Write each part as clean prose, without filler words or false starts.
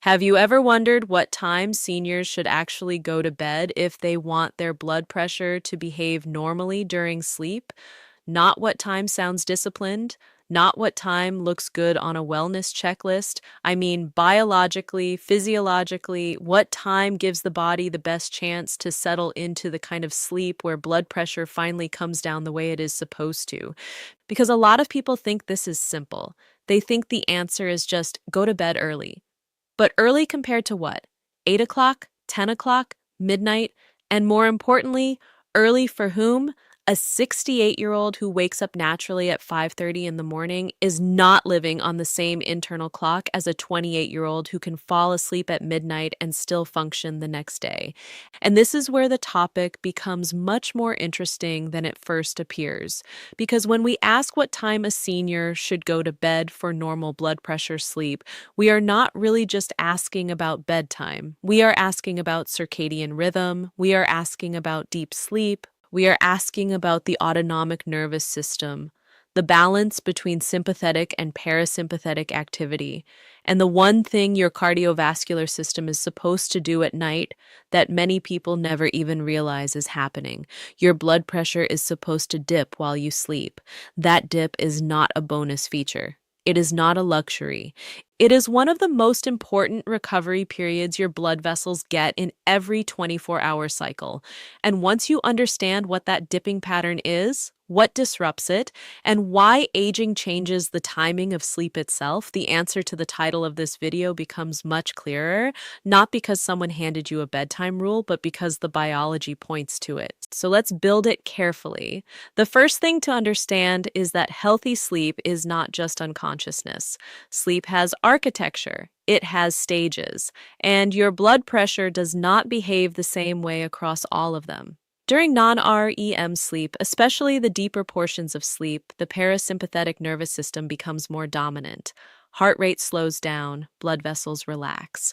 Have you ever wondered what time seniors should actually go to bed if they want their blood pressure to behave normally during sleep? Not what time sounds disciplined, not what time looks good on a wellness checklist. I mean, biologically, physiologically, what time gives the body the best chance to settle into the kind of sleep where blood pressure finally comes down the way it is supposed to? Because a lot of people think this is simple. They think the answer is just go to bed early. But early compared to what? 8 o'clock, 10 o'clock, midnight, and more importantly, early for whom? A 68-year-old who wakes up naturally at 5:30 in the morning is not living on the same internal clock as a 28-year-old who can fall asleep at midnight and still function the next day. And this is where the topic becomes much more interesting than it first appears. Because when we ask what time a senior should go to bed for normal blood pressure sleep, we are not really just asking about bedtime. We are asking about circadian rhythm. We are asking about deep sleep. We are asking about the autonomic nervous system, the balance between sympathetic and parasympathetic activity, and the one thing your cardiovascular system is supposed to do at night that many people never even realize is happening. Your blood pressure is supposed to dip while you sleep. That dip is not a bonus feature. It is not a luxury. It is one of the most important recovery periods your blood vessels get in every 24-hour cycle. And once you understand what that dipping pattern is, what disrupts it, and why aging changes the timing of sleep itself, the answer to the title of this video becomes much clearer, not because someone handed you a bedtime rule, but because the biology points to it. So let's build it carefully. The first thing to understand is that healthy sleep is not just unconsciousness. Sleep has architecture. It has stages, and your blood pressure does not behave the same way across all of them. During non-REM sleep, especially the deeper portions of sleep, the parasympathetic nervous system becomes more dominant. Heart rate slows down, blood vessels relax.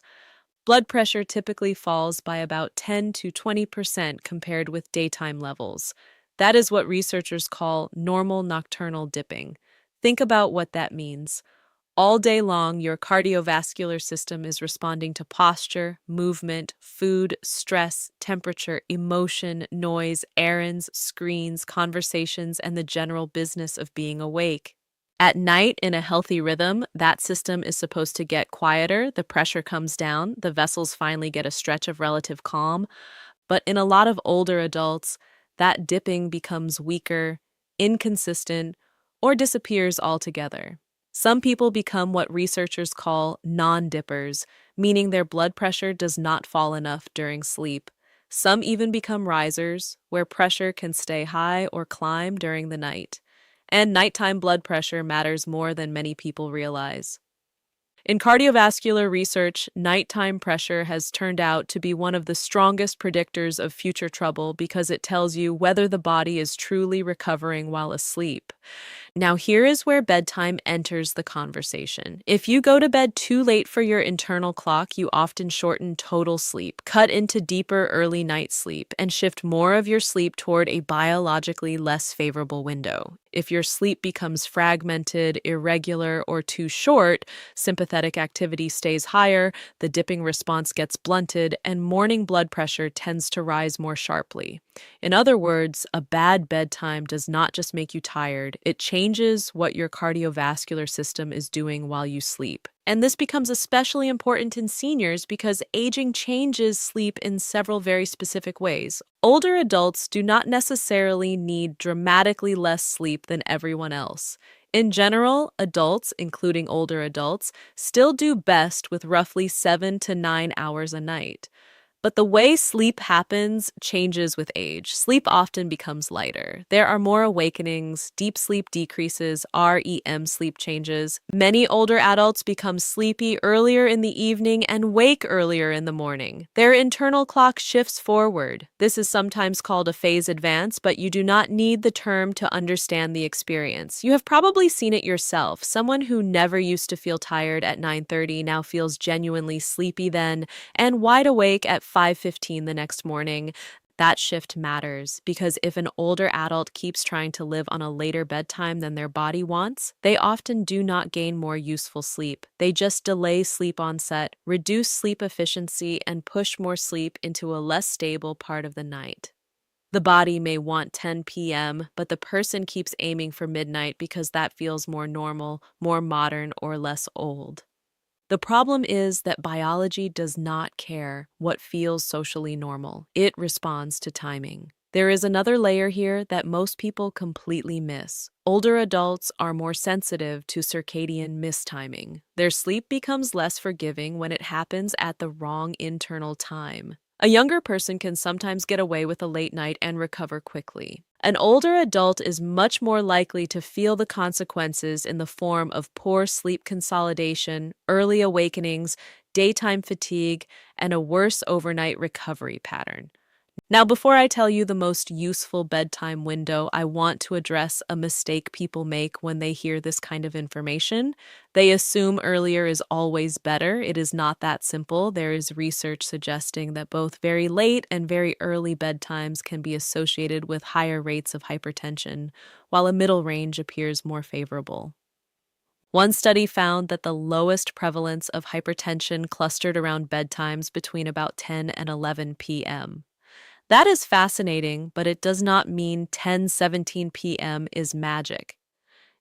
Blood pressure typically falls by about 10 to 20% compared with daytime levels. That is what researchers call normal nocturnal dipping. Think about what that means. All day long, your cardiovascular system is responding to posture, movement, food, stress, temperature, emotion, noise, errands, screens, conversations, and the general business of being awake. At night, in a healthy rhythm, that system is supposed to get quieter, the pressure comes down, the vessels finally get a stretch of relative calm. But in a lot of older adults, that dipping becomes weaker, inconsistent, or disappears altogether. Some people become what researchers call non-dippers, meaning their blood pressure does not fall enough during sleep. Some even become risers, where pressure can stay high or climb during the night. And nighttime blood pressure matters more than many people realize. In cardiovascular research, nighttime pressure has turned out to be one of the strongest predictors of future trouble because it tells you whether the body is truly recovering while asleep. Now, here is where bedtime enters the conversation. If you go to bed too late for your internal clock, you often shorten total sleep, cut into deeper early night sleep, and shift more of your sleep toward a biologically less favorable window. If your sleep becomes fragmented, irregular, or too short, sympathetic activity stays higher, the dipping response gets blunted, and morning blood pressure tends to rise more sharply. In other words, a bad bedtime does not just make you tired, it changes what your cardiovascular system is doing while you sleep. And this becomes especially important in seniors because aging changes sleep in several very specific ways. Older adults do not necessarily need dramatically less sleep than everyone else. In general, adults, including older adults, still do best with roughly 7 to 9 hours a night. But the way sleep happens changes with age. Sleep often becomes lighter. There are more awakenings, deep sleep decreases, REM sleep changes. Many older adults become sleepy earlier in the evening and wake earlier in the morning. Their internal clock shifts forward. This is sometimes called a phase advance, but you do not need the term to understand the experience. You have probably seen it yourself. Someone who never used to feel tired at 9:30 now feels genuinely sleepy then and wide awake at 5:15 the next morning. That shift matters because if an older adult keeps trying to live on a later bedtime than their body wants, they often do not gain more useful sleep. They just delay sleep onset, reduce sleep efficiency, and push more sleep into a less stable part of the night. The body may want 10 p.m., but the person keeps aiming for midnight because that feels more normal, more modern, or less old. The problem is that biology does not care what feels socially normal. It responds to timing. There is another layer here that most people completely miss. Older adults are more sensitive to circadian mistiming. Their sleep becomes less forgiving when it happens at the wrong internal time. A younger person can sometimes get away with a late night and recover quickly. An older adult is much more likely to feel the consequences in the form of poor sleep consolidation, early awakenings, daytime fatigue, and a worse overnight recovery pattern. Now, before I tell you the most useful bedtime window, I want to address a mistake people make when they hear this kind of information. They assume earlier is always better. It is not that simple. There is research suggesting that both very late and very early bedtimes can be associated with higher rates of hypertension, while a middle range appears more favorable. One study found that the lowest prevalence of hypertension clustered around bedtimes between about 10 and 11 p.m. That is fascinating, but it does not mean 10:17 p.m. is magic.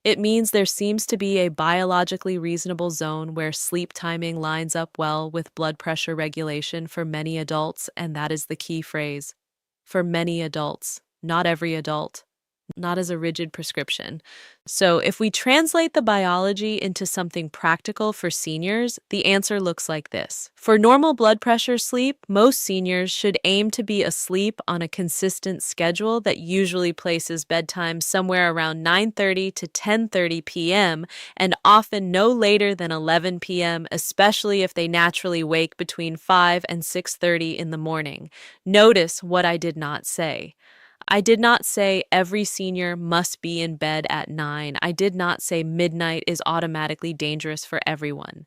It means there seems to be a biologically reasonable zone where sleep timing lines up well with blood pressure regulation for many adults, and that is the key phrase. For many adults, not every adult, not as a rigid prescription. So, if we translate the biology into something practical for seniors, the answer looks like this. For normal blood pressure sleep, most seniors should aim to be asleep on a consistent schedule that usually places bedtime somewhere around 9:30 to 10:30 p.m. and often no later than 11 p.m., especially if they naturally wake between 5 and 6:30 in the morning. Notice what I did not say. I did not say every senior must be in bed at 9. I did not say midnight is automatically dangerous for everyone.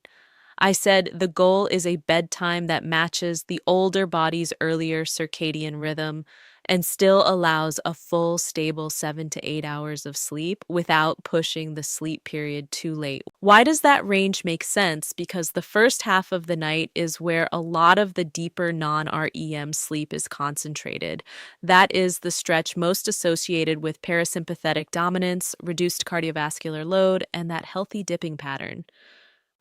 I said the goal is a bedtime that matches the older body's earlier circadian rhythm and still allows a full, stable 7 to 8 hours of sleep without pushing the sleep period too late. Why does that range make sense? Because the first half of the night is where a lot of the deeper non-REM sleep is concentrated. That is the stretch most associated with parasympathetic dominance, reduced cardiovascular load, and that healthy dipping pattern.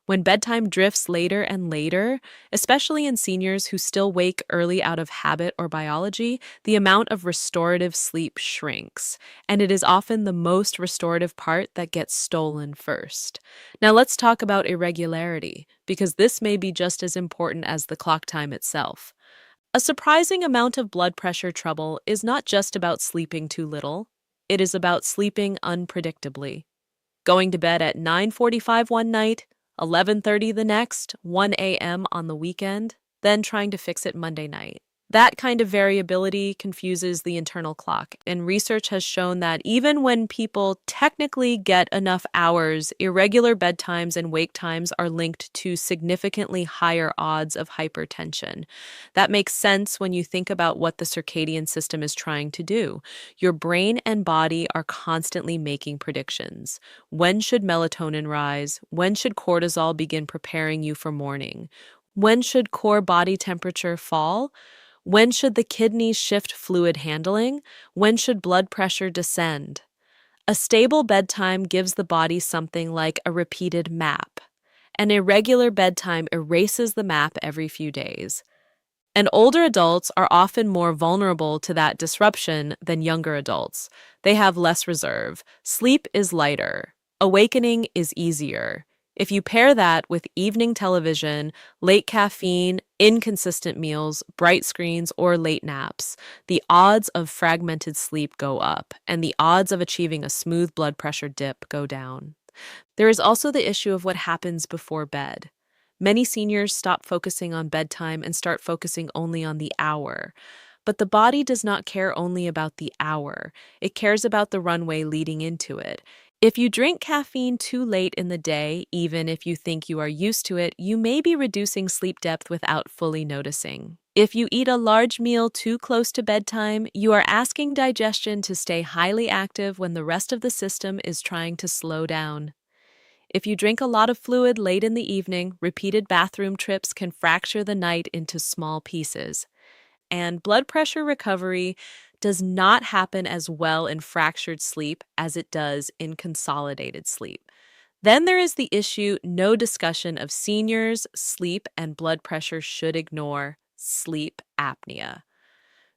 When bedtime drifts later and later, especially in seniors who still wake early out of habit or biology, the amount of restorative sleep shrinks, and it is often the most restorative part that gets stolen first. Now let's talk about irregularity, because this may be just as important as the clock time itself. A surprising amount of blood pressure trouble is not just about sleeping too little, it is about sleeping unpredictably. Going to bed at 9:45 one night, 11:30 the next, 1 a.m. on the weekend, then trying to fix it Monday night. That kind of variability confuses the internal clock, and research has shown that even when people technically get enough hours, irregular bedtimes and wake times are linked to significantly higher odds of hypertension. That makes sense when you think about what the circadian system is trying to do. Your brain and body are constantly making predictions. When should melatonin rise? When should cortisol begin preparing you for morning? When should core body temperature fall? When should the kidneys shift fluid handling? When should blood pressure descend? A stable bedtime gives the body something like a repeated map. An irregular bedtime erases the map every few days. And older adults are often more vulnerable to that disruption than younger adults. They have less reserve. Sleep is lighter. Awakening is easier. If you pair that with evening television, late caffeine, inconsistent meals, bright screens, or late naps, the odds of fragmented sleep go up, and the odds of achieving a smooth blood pressure dip go down. There is also the issue of what happens before bed. Many seniors stop focusing on bedtime and start focusing only on the hour. But the body does not care only about the hour, it cares about the runway leading into it. If you drink caffeine too late in the day, even if you think you are used to it, you may be reducing sleep depth without fully noticing. If you eat a large meal too close to bedtime, you are asking digestion to stay highly active when the rest of the system is trying to slow down. If you drink a lot of fluid late in the evening, repeated bathroom trips can fracture the night into small pieces. And blood pressure recovery does not happen as well in fractured sleep as it does in consolidated sleep. Then there is the issue no discussion of seniors, sleep, and blood pressure should ignore sleep apnea.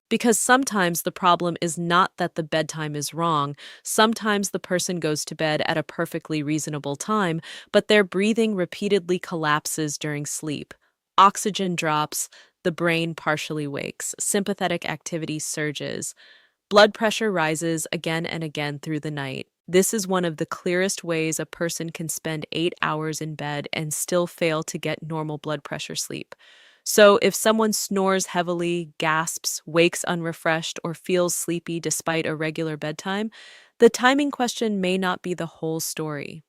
Because sometimes the problem is not that the bedtime is wrong. Sometimes the person goes to bed at a perfectly reasonable time, but their breathing repeatedly collapses during sleep. Oxygen drops, the brain partially wakes, sympathetic activity surges, blood pressure rises again and again through the night. This is one of the clearest ways a person can spend 8 hours in bed and still fail to get normal blood pressure sleep. So, if someone snores heavily, gasps, wakes unrefreshed, or feels sleepy despite a regular bedtime, the timing question may not be the whole story.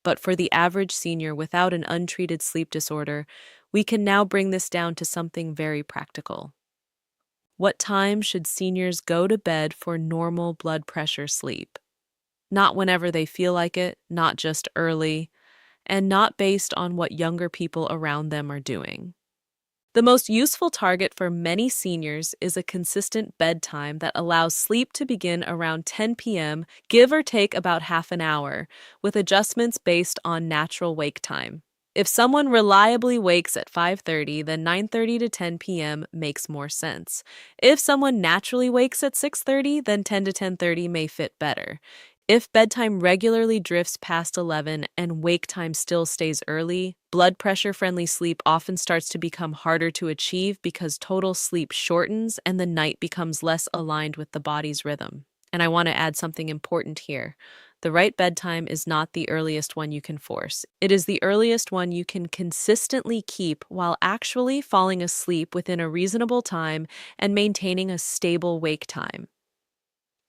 But for the average senior without an untreated sleep disorder, we can now bring this down to something very practical. What time should seniors go to bed for normal blood pressure sleep? Not whenever they feel like it, not just early, and not based on what younger people around them are doing. The most useful target for many seniors is a consistent bedtime that allows sleep to begin around 10 p.m., give or take about half an hour, with adjustments based on natural wake time. If someone reliably wakes at 5:30, then 9:30 to 10 p.m. makes more sense. If someone naturally wakes at 6:30, then 10 to 10:30 may fit better. If bedtime regularly drifts past 11 and wake time still stays early, blood pressure friendly sleep often starts to become harder to achieve because total sleep shortens and the night becomes less aligned with the body's rhythm. And I want to add something important here. The right bedtime is not the earliest one you can force. It is the earliest one you can consistently keep while actually falling asleep within a reasonable time and maintaining a stable wake time.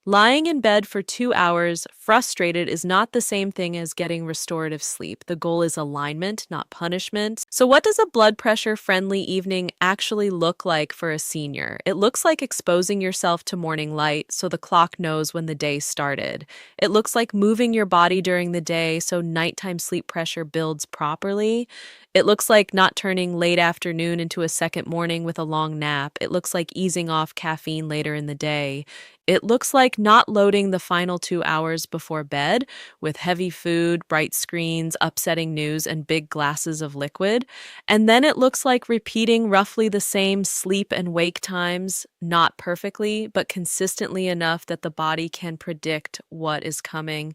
Lying in bed for 2 hours, frustrated, is not the same thing as getting restorative sleep. The goal is alignment, not punishment. So, what does a blood pressure friendly evening actually look like for a senior? It looks like exposing yourself to morning light so the clock knows when the day started. It looks like moving your body during the day so nighttime sleep pressure builds properly. It looks like not turning late afternoon into a second morning with a long nap. It looks like easing off caffeine later in the day. It looks like not loading the final 2 hours before bed with heavy food, bright screens, upsetting news, and big glasses of liquid. And then it looks like repeating roughly the same sleep and wake times, not perfectly, but consistently enough that the body can predict what is coming.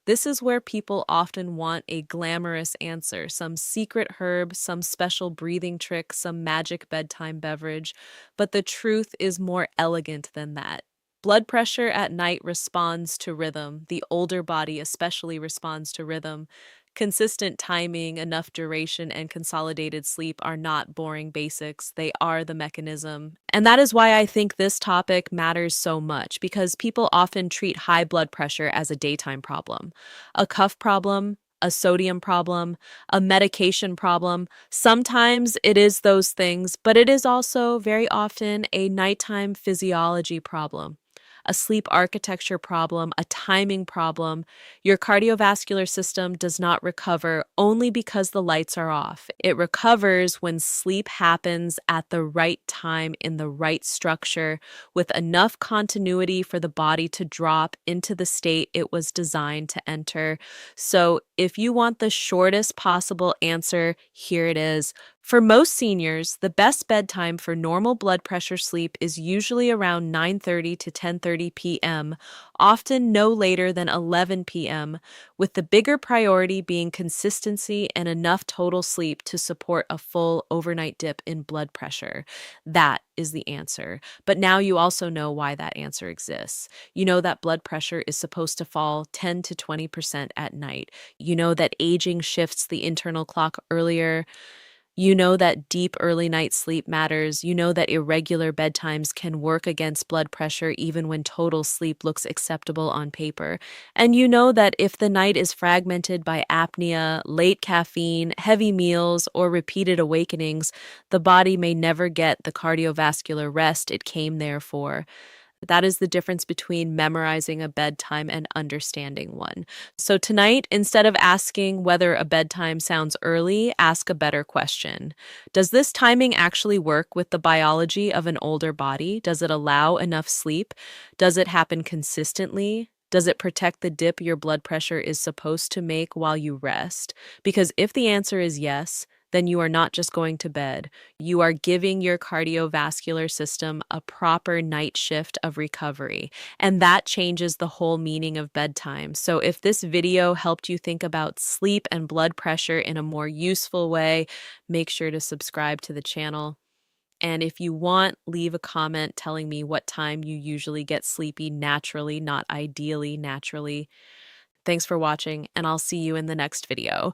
This is where people often want a glamorous answer, some secret herb, some special breathing trick, some magic bedtime beverage. But the truth is more elegant than that. Blood pressure at night responds to rhythm. The older body especially responds to rhythm. Consistent timing, enough duration, and consolidated sleep are not boring basics. They are the mechanism. And that is why I think this topic matters so much, because people often treat high blood pressure as a daytime problem, a cuff problem, a sodium problem, a medication problem. Sometimes it is those things, but it is also very often a nighttime physiology problem, a sleep architecture problem, a timing problem. Your cardiovascular system does not recover only because the lights are off. It recovers when sleep happens at the right time in the right structure with enough continuity for the body to drop into the state it was designed to enter. So, if you want the shortest possible answer, here it is. For most seniors, the best bedtime for normal blood pressure sleep is usually around 9:30 to 10:30 p.m., often no later than 11 p.m., with the bigger priority being consistency and enough total sleep to support a full overnight dip in blood pressure. That is the answer. But now you also know why that answer exists. You know that blood pressure is supposed to fall 10 to 20% at night. You know that aging shifts the internal clock earlier. You know that deep early night sleep matters. You know that irregular bedtimes can work against blood pressure even when total sleep looks acceptable on paper. And you know that if the night is fragmented by apnea, late caffeine, heavy meals, or repeated awakenings, the body may never get the cardiovascular rest it came there for. That is the difference between memorizing a bedtime and understanding one. So tonight, instead of asking whether a bedtime sounds early, ask a better question. Does this timing actually work with the biology of an older body? Does it allow enough sleep? Does it happen consistently? Does it protect the dip your blood pressure is supposed to make while you rest? Because if the answer is yes, then you are not just going to bed. You are giving your cardiovascular system a proper night shift of recovery, and that changes the whole meaning of bedtime. So, if this video helped you think about sleep and blood pressure in a more useful way, make sure to subscribe to the channel. And if you want, leave a comment telling me what time you usually get sleepy naturally, not ideally naturally. Thanks for watching, and I'll see you in the next video.